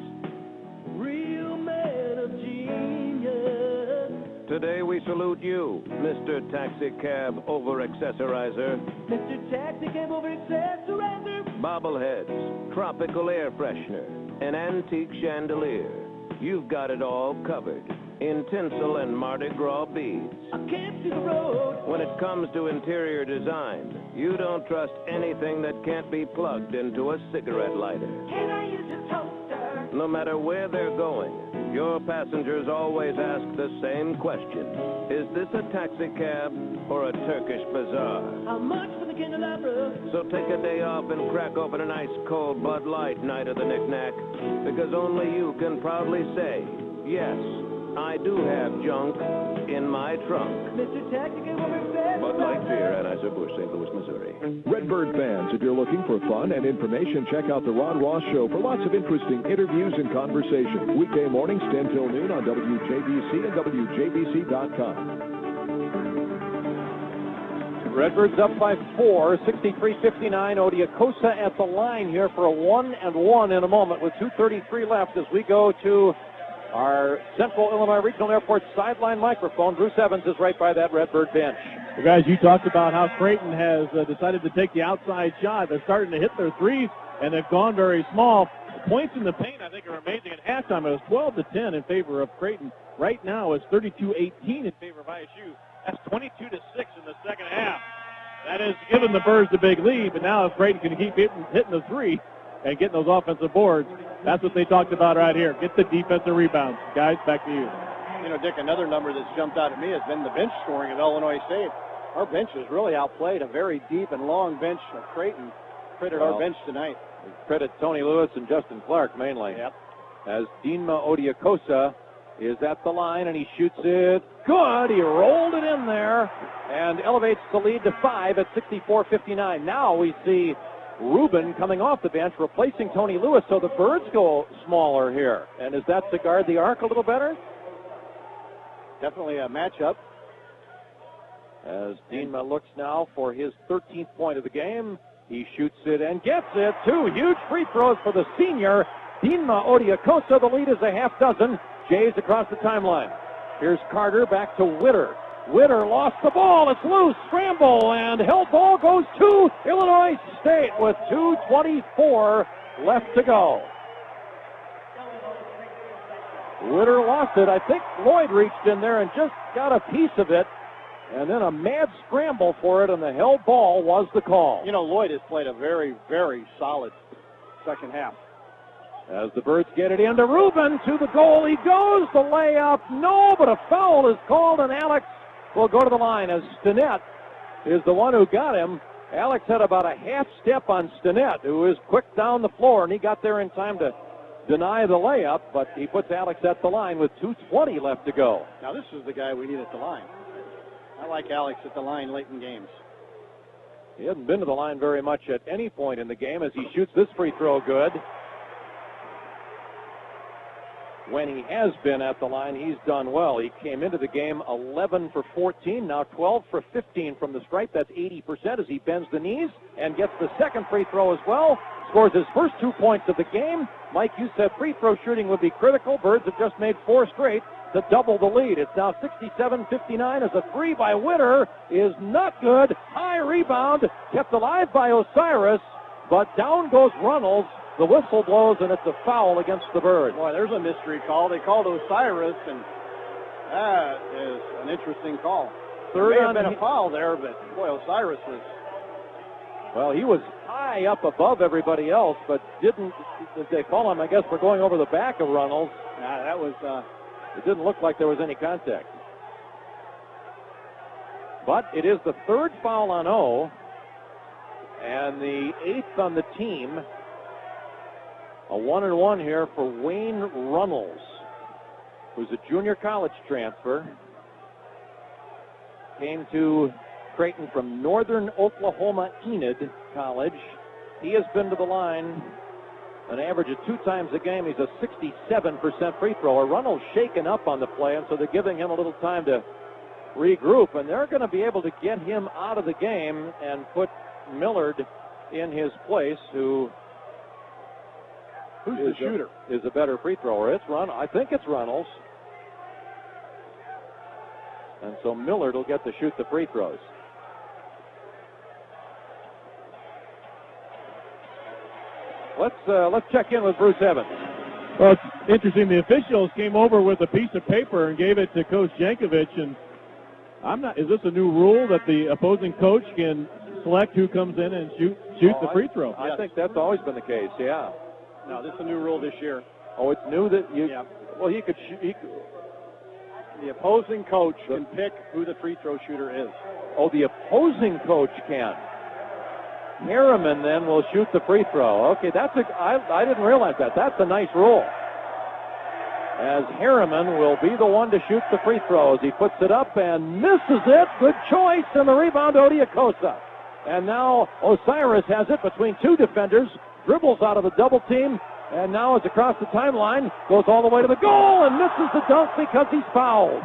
Speaker 7: Real men of genius.
Speaker 8: Today we salute you, Mr. Taxi Cab Over-Accessorizer.
Speaker 7: Mr. Taxi Cab Over-Accessorizer.
Speaker 8: Bobbleheads, tropical air freshener, an antique chandelier. You've got it all covered in tinsel and Mardi Gras beads.
Speaker 7: I can't see the road.
Speaker 8: When it comes to interior design, you don't trust anything that can't be plugged into a cigarette lighter.
Speaker 7: Can I use your toaster?
Speaker 15: No matter where they're going, your passengers always ask the same question. Is this a taxi cab or a Turkish bazaar?
Speaker 7: How much for the candelabra?
Speaker 15: So take a day off and crack open an ice cold Bud Light night of the knick-knack, because only you can proudly say, yes, I do have junk in my trunk.
Speaker 7: Mr. Taxi, get over there.
Speaker 15: Bud Light beer, Anheuser-Busch, St. Louis, Missouri.
Speaker 8: Redbird fans, if you're looking for fun and information, check out The Ron Ross Show for lots of interesting interviews and conversation. Weekday mornings, 10 till noon on WJBC and WJBC.com.
Speaker 2: Redbirds up by 4, 63-59. Odiocosa at the line here for a 1-1 in a moment with 2:33 left as we go to our Central Illinois Regional Airport sideline microphone. Bruce Evans is right by that Redbird bench.
Speaker 1: Well, guys, you talked about how Creighton has decided to take the outside shot. They're starting to hit their threes, and they've gone very small. The points in the paint, I think, are amazing. At halftime, it was 12-10 in favor of Creighton. Right now, it's 32-18 in favor of ISU. That's 22-6 in the second half. That has given the Birds the big lead, but now if Creighton can keep hitting the three and getting those offensive boards, that's what they talked about right here. Get the defensive rebounds. Guys, back to you.
Speaker 3: You know, Dick, another number that's jumped out at me has been the bench scoring of Illinois State. Our bench has really outplayed a very deep and long bench of Creighton. Credit our bench tonight.
Speaker 2: Credit Tony Lewis and Justin Clark mainly.
Speaker 3: Yep.
Speaker 2: As Dinma Odiocosa is at the line, and he shoots it good. He rolled it in there and elevates the lead to 5 at 64-59. Now we see Rubin coming off the bench, replacing Tony Lewis, so the Birds go smaller here. And is that to guard the arc a little better?
Speaker 3: Definitely a matchup.
Speaker 2: As Dinma looks now for his 13th point of the game, he shoots it and gets it. 2 huge free throws for the senior, Dinma Odiocosa. The lead is a half dozen. Jays across the timeline. Here's Carter back to Witter. Witter lost the ball. It's loose. Scramble, and held ball goes to Illinois State with 2:24 left to go. Witter lost it. I think Lloyd reached in there and just got a piece of it. And then a mad scramble for it, and the held ball was the call.
Speaker 3: You know, Lloyd has played a very, very solid second half.
Speaker 2: As the Birds get it into Rubin, to the goal he goes. The layup, no, but a foul is called, and Alex will go to the line as Stinnett is the one who got him. Alex had about a half step on Stinnett, who is quick down the floor, and he got there in time to deny the layup, but he puts Alex at the line with 2:20 left to go.
Speaker 3: Now, this is the guy we need at the line. I like Alex at the line late in games.
Speaker 2: He hasn't been to the line very much at any point in the game as he shoots this free throw good. When he has been at the line, he's done well. He came into the game 11 for 14, now 12 for 15 from the stripe. That's 80% as he bends the knees and gets the second free throw as well. Scores his first 2 points of the game. Mike, you said free throw shooting would be critical. Birds have just made 4 straight to double the lead. It's now 67-59 as a 3 by Witter is not good. High rebound, kept alive by Osiris, but down goes Runnels. The whistle blows, and it's a foul against the Birds.
Speaker 3: Boy, there's a mystery call. They called Osiris, and that is an interesting call. There may have been a foul there, but boy, Osiris was...
Speaker 2: Well, he was high up above everybody else, but didn't they call him, I guess, for going over the back of Runnels.
Speaker 3: That was...
Speaker 2: It didn't look like there was any contact. But it is the 3rd foul on O, and the 8th on the team. A 1-1 here for Wayne Runnels, who's a junior college transfer. Came to Creighton from Northern Oklahoma Enid College. He has been to the line an average of 2 times a game. He's a 67% free thrower. Runnels shaken up on the play, and so they're giving him a little time to regroup, and they're going to be able to get him out of the game and put Millard in his place, who's the shooter? Is a better free thrower. It's I think it's Runnels. And so Millard will get to shoot the free throws. Let's check in with Bruce Evans.
Speaker 1: Well, it's interesting. The officials came over with a piece of paper and gave it to Coach Jankovic, and is this a new rule that the opposing coach can select who comes in and shoot the free throw?
Speaker 2: I think that's always been the case, yeah.
Speaker 3: No, this is a new rule this year.
Speaker 2: Oh, it's new that you.
Speaker 3: Yeah.
Speaker 2: Well, he could.
Speaker 3: The opposing coach can pick who the free throw shooter is.
Speaker 2: Oh, the opposing coach can. Harriman then will shoot the free throw. Okay, I didn't realize that. That's a nice rule. As Harriman will be the one to shoot the free throws. He puts it up and misses it. Good choice, and the rebound, Odiakosa. And now Osiris has it between two defenders, dribbles out of the double team, and now is across the timeline, goes all the way to the goal, and misses the dunk because he's fouled.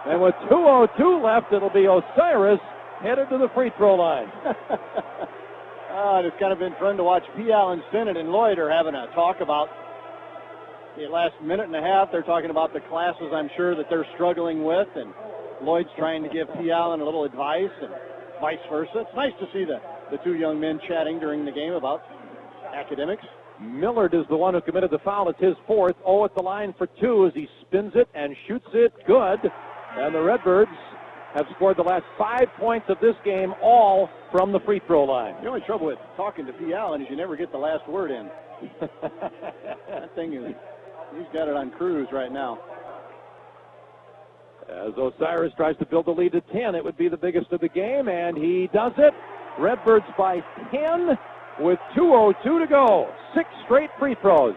Speaker 2: And with 2:02 left, it'll be Osiris headed to the free throw line.
Speaker 3: It's kind of been fun to watch P. Allen Sinnott and Lloyd are having a talk about the last minute and a half. They're talking about the classes I'm sure that they're struggling with, and Lloyd's trying to give P. Allen a little advice and vice versa. It's nice to see the two young men chatting during the game about academics.
Speaker 2: Millard is the one who committed the foul. It's his fourth. At the line for two as he spins it and shoots it good. And the Redbirds have scored the last 5 points of this game, all from the free throw line.
Speaker 3: The only trouble with talking to P. Allen is you never get the last word in. That thing is, he's got it on cruise right now.
Speaker 2: As Osiris tries to build the lead to 10, it would be the biggest of the game, and he does it. Redbirds by 10 with 2:02 to go. 6 straight free throws.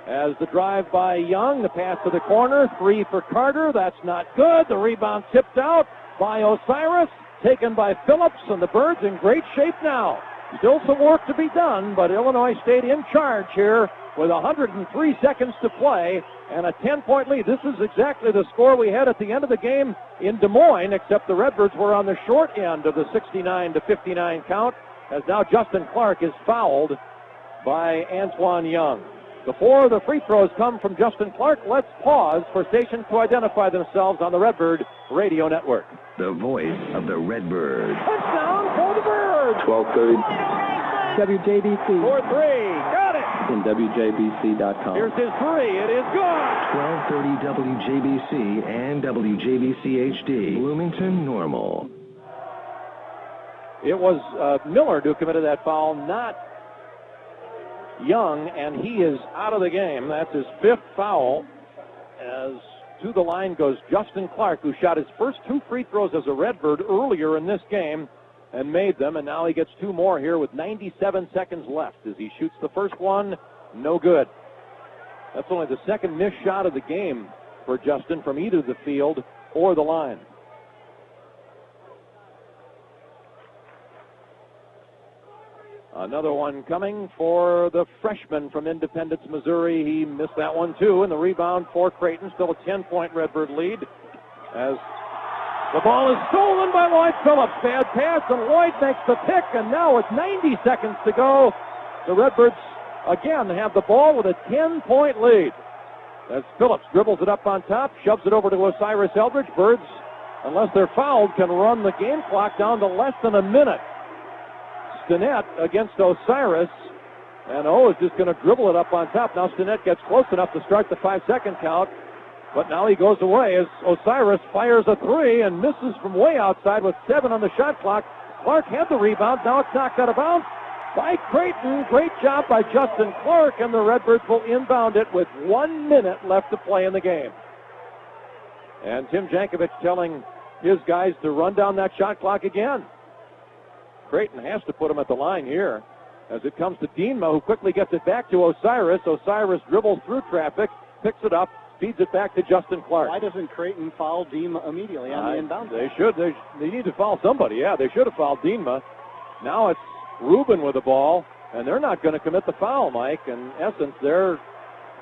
Speaker 2: As the drive by Young, the pass to the corner, 3 for Carter. That's not good. The rebound tipped out by Osiris, taken by Phillips, and the Birds in great shape now. Still some work to be done, but Illinois State in charge here with 103 seconds to play and a 10-point lead. This is exactly the score we had at the end of the game in Des Moines, except the Redbirds were on the short end of the 69-59 count, as now Justin Clark is fouled by Antoine Young. Before the free throws come from Justin Clark, let's pause for stations to identify themselves on the Redbird Radio Network.
Speaker 16: The voice of the Redbird.
Speaker 2: Touchdown for the Birds!
Speaker 12: 12:30. WJBC.
Speaker 2: 4-3. Got it!
Speaker 12: And WJBC.com.
Speaker 2: Here's his three. It is good!
Speaker 16: 1230 WJBC and WJBC HD. Bloomington Normal.
Speaker 2: It was Millard who committed that foul, not Young, and he is out of the game. That's his 5th foul. As to the line goes Justin Clark, who shot his first 2 free throws as a Redbird earlier in this game and made them, and now he gets 2 more here with 97 seconds left as he shoots the first one. No good. That's only the second missed shot of the game for Justin from either the field or the line. Another one coming for the freshman from Independence, Missouri. He missed that one, too, and the rebound for Creighton. Still a 10-point Redbird lead as the ball is stolen by Lloyd Phillips. Bad pass, and Lloyd makes the pick, and now with 90 seconds to go, the Redbirds again have the ball with a 10-point lead. As Phillips dribbles it up on top, shoves it over to Osiris Eldridge. Birds, unless they're fouled, can run the game clock down to less than a minute. Stinnett against Osiris, and is just going to dribble it up on top. Now Stinnett gets close enough to start the 5-second count, but now he goes away as Osiris fires a 3 and misses from way outside with 7 on the shot clock. Clark had the rebound. Now it's knocked out of bounds by Creighton. Great job by Justin Clark, and the Redbirds will inbound it with 1 minute left to play in the game. And Tim Jankovic telling his guys to run down that shot clock again. Creighton has to put him at the line here as it comes to Dienma, who quickly gets it back to Osiris. Osiris dribbles through traffic, picks it up, feeds it back to Justin Clark.
Speaker 3: Why doesn't Creighton foul Dienma immediately on the inbound?
Speaker 2: They should. They need to foul somebody. Yeah, they should have fouled Dienma. Now it's Rubin with the ball, and they're not going to commit the foul, Mike. In essence, they're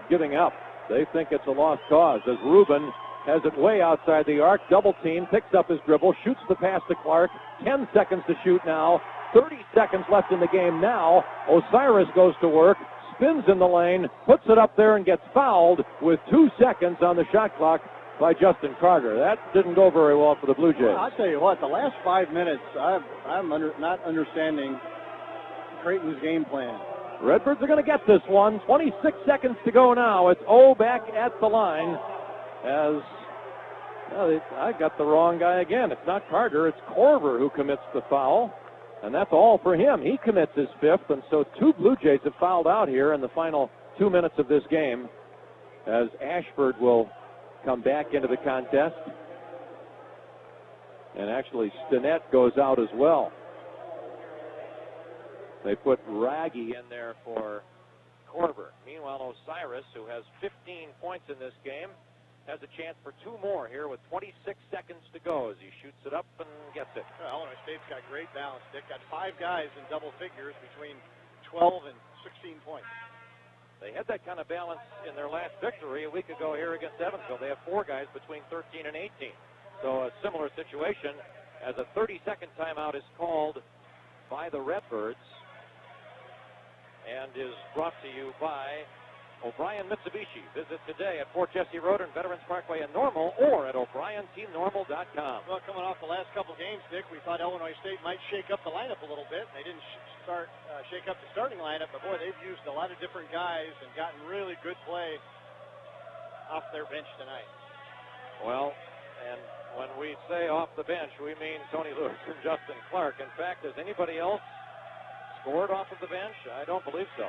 Speaker 2: giving up. They think it's a lost cause as Rubin has it way outside the arc, double team, picks up his dribble, shoots the pass to Clark. 10 seconds to shoot now. 30 seconds left in the game now. Osiris goes to work, spins in the lane, puts it up there and gets fouled with 2 seconds on the shot clock by Justin Carter. That didn't go very well for the Blue Jays.
Speaker 3: Well, I'll tell you what, the last 5 minutes, I'm not understanding Creighton's game plan.
Speaker 2: Redbirds are going to get this one. 26 seconds to go now. It's O back at the line. As I got the wrong guy again. It's not Carter, it's Corver who commits the foul. And that's all for him. He commits his 5th, and so 2 Blue Jays have fouled out here in the final 2 minutes of this game as Ashford will come back into the contest. And actually, Stinnett goes out as well. They put Raggy in there for Korver. Meanwhile, Osiris, who has 15 points in this game, has a chance for 2 more here with 26 seconds to go as he shoots it up and gets it.
Speaker 3: Illinois State's got great balance, Dick. Got 5 guys in double figures between 12 and 16 points.
Speaker 2: They had that kind of balance in their last victory a week ago here against Evansville. They have 4 guys between 13 and 18. So a similar situation as a 30-second timeout is called by the Redbirds and is brought to you by O'Brien Mitsubishi. Visit today at Fort Jesse Road and Veterans Parkway in Normal or at o'brienteamnormal.com.
Speaker 3: Well, coming off the last couple games, Dick, we thought Illinois State might shake up the lineup a little bit. They didn't shake up the starting lineup, but boy, they've used a lot of different guys and gotten really good play off their bench tonight.
Speaker 2: Well, and when we say off the bench, we mean Tony Lewis and Justin Clark. In fact, has anybody else scored off of the bench? I don't believe so.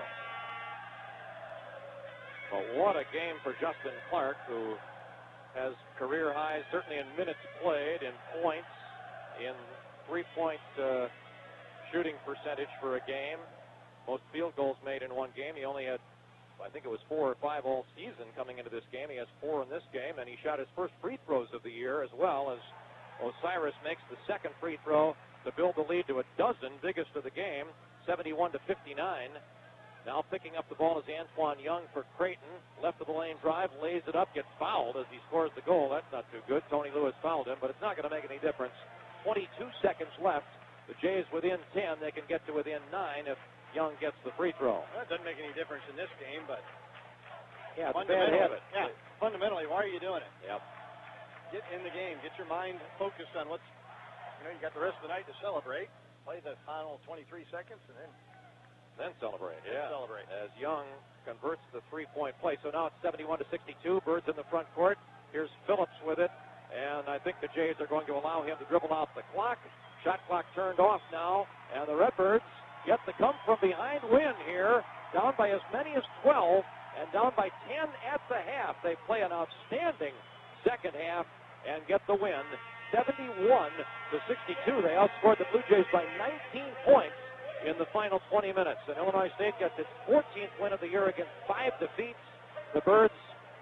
Speaker 2: But what a game for Justin Clark, who has career highs, certainly in minutes played, in points, in three-point shooting percentage for a game. Most field goals made in one game. He only had, I think it was 4 or 5 all season coming into this game. He has 4 in this game, and he shot his first free throws of the year as well as Osiris makes the second free throw to build the lead to a dozen, biggest of the game, 71-59. Now picking up the ball is Antoine Young for Creighton. Left of the lane drive, lays it up, gets fouled as he scores the goal. That's not too good. Tony Lewis fouled him, but it's not going to make any difference. 22 seconds left. The Jays within 10. They can get to within 9 if Young gets the free throw.
Speaker 3: Well, that doesn't make any difference in this game, but
Speaker 2: yeah, it's a bad habit.
Speaker 3: Yeah, fundamentally, why are you doing it?
Speaker 2: Yep.
Speaker 3: Get in the game. Get your mind focused on what's, you got the rest of the night to celebrate. Play the final 23 seconds and then
Speaker 2: celebrate.
Speaker 3: Celebrate.
Speaker 2: As Young converts the three-point play. So now it's 71-62. Birds in the front court. Here's Phillips with it. And I think the Jays are going to allow him to dribble out the clock. Shot clock turned off now. And the Redbirds get the come from behind win here. Down by as many as 12 and down by 10 at the half. They play an outstanding second half and get the win. 71-62. They outscored the Blue Jays by 19 points in the final 20 minutes. And Illinois State gets its 14th win of the year against 5 defeats. The Birds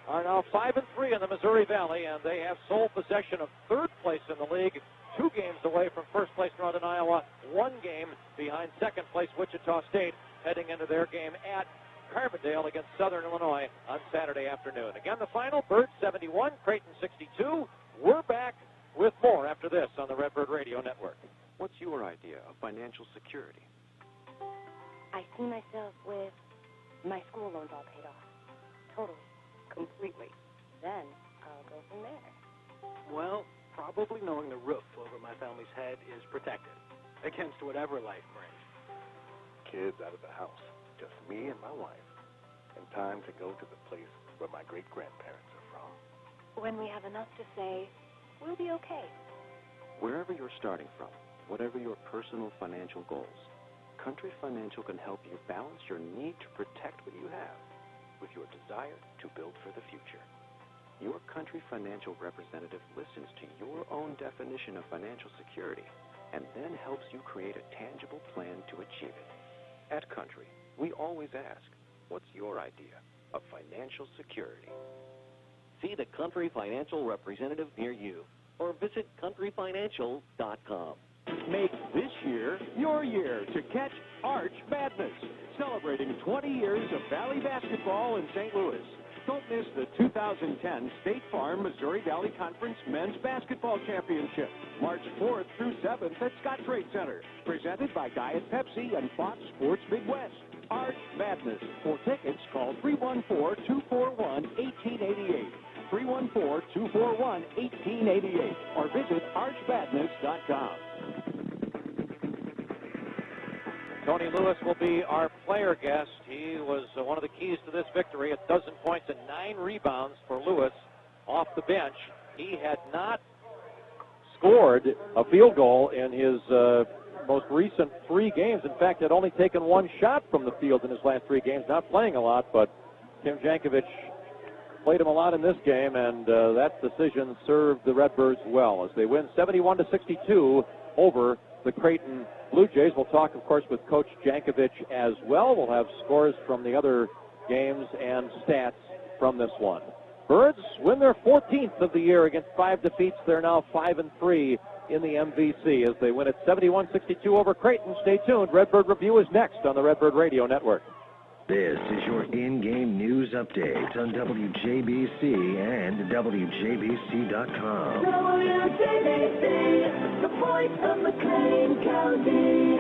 Speaker 2: are now 5-3 in the Missouri Valley, and they have sole possession of 3rd place in the league, 2 games away from 1st place Northern Iowa, 1 game behind 2nd place Wichita State, heading into their game at Carbondale against Southern Illinois on Saturday afternoon. Again, the final, Birds 71, Creighton 62. We're back with more after this on the Redbird Radio Network.
Speaker 17: What's your idea of financial security?
Speaker 18: I see myself with my school loans all paid off. Totally. Completely. Then I'll go from there.
Speaker 19: Well, probably knowing the roof over my family's head is protected against whatever life brings.
Speaker 20: Kids out of the house. Just me and my wife. And time to go to the place where my great-grandparents are from.
Speaker 18: When we have enough to say, we'll be okay.
Speaker 17: Wherever you're starting from, whatever your personal financial goals, Country Financial can help you balance your need to protect what you have with your desire to build for the future. Your Country Financial representative listens to your own definition of financial security and then helps you create a tangible plan to achieve it. At Country, we always ask, what's your idea of financial security?
Speaker 6: See the Country Financial representative near you or visit countryfinancial.com.
Speaker 10: Make this year your year to catch Arch Madness, celebrating 20 years of Valley basketball in St. Louis. Don't miss the 2010 State Farm Missouri Valley Conference Men's Basketball Championship, March 4th through 7th at Scott Trade Center, presented by Diet Pepsi and Fox Sports Midwest. Arch Madness. For tickets, call 314-241-1888. 314-241-1888 or visit archmadness.com.
Speaker 2: Tony Lewis will be our player guest. He was one of the keys to this victory. 12 points and 9 rebounds for Lewis off the bench. He had not scored a field goal in his most recent 3 games. In fact, had only taken 1 shot from the field in his last 3 games. Not playing a lot, but Tim Jankovic played him a lot in this game, and that decision served the Redbirds well as they win 71-62 over the Creighton Blue Jays. We'll talk, of course, with Coach Jankovic as well. We'll have scores from the other games and stats from this one. Birds win their 14th of the year against 5 defeats. They're now 5-3 in the MVC as they win at 71-62 over Creighton. Stay tuned. Redbird Review is next on the Redbird Radio Network.
Speaker 16: This is your in-game news update on WJBC and WJBC.com.
Speaker 7: WJBC, the voice of McLean County.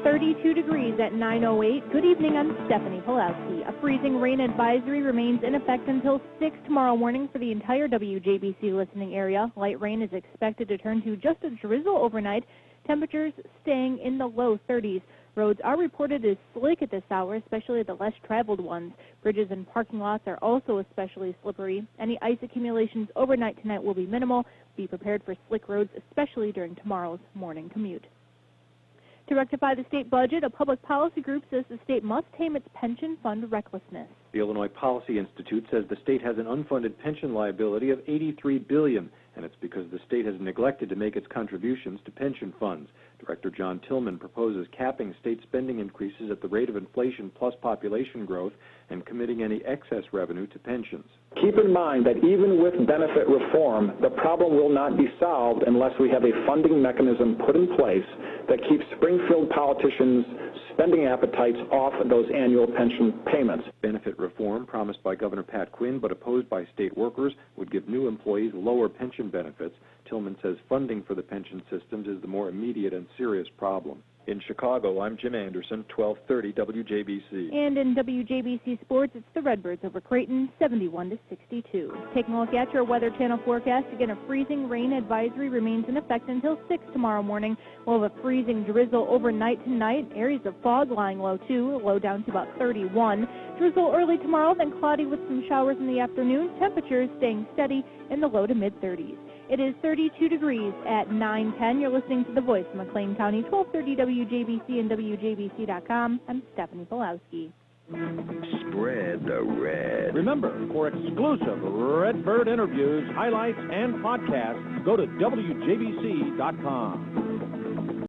Speaker 21: 32 degrees at 9:08. Good evening, I'm Stephanie Pulowski. A freezing rain advisory remains in effect until 6 tomorrow morning for the entire WJBC listening area. Light rain is expected to turn to just a drizzle overnight. Temperatures staying in the low 30s. Roads are reported as slick at this hour, especially the less traveled ones. Bridges and parking lots are also especially slippery. Any ice accumulations overnight tonight will be minimal. Be prepared for slick roads, especially during tomorrow's morning commute. To rectify the state budget, a public policy group says the state must tame its pension fund recklessness.
Speaker 22: The Illinois Policy Institute says the state has an unfunded pension liability of $83 billion, and it's because the state has neglected to make its contributions to pension funds. Director John Tillman proposes capping state spending increases at the rate of inflation plus population growth and committing any excess revenue to pensions.
Speaker 12: Keep in mind that even with benefit reform, the problem will not be solved unless we have a funding mechanism put in place that keeps Springfield politicians' spending appetites off those annual pension payments.
Speaker 22: Benefit reform promised by Governor Pat Quinn but opposed by state workers would give new employees lower pension benefits. Tillman says funding for the pension systems is the more immediate and serious problem. In Chicago, I'm Jim Anderson, 1230 WJBC.
Speaker 21: And in WJBC Sports, it's the Redbirds over Creighton, 71-62. Taking a look at your Weather Channel forecast, again, a freezing rain advisory remains in effect until 6 tomorrow morning. We'll have a freezing drizzle overnight tonight. Areas of fog lying low, too, low down to about 31. Drizzle early tomorrow, then cloudy with some showers in the afternoon. Temperatures staying steady in the low to mid-30s. It is 32 degrees at 9:10. You're listening to The Voice of McLean County, 1230 WJBC and WJBC.com. I'm Stephanie Pulowski.
Speaker 16: Spread the red.
Speaker 11: Remember, for exclusive Redbird interviews, highlights, and podcasts, go to WJBC.com.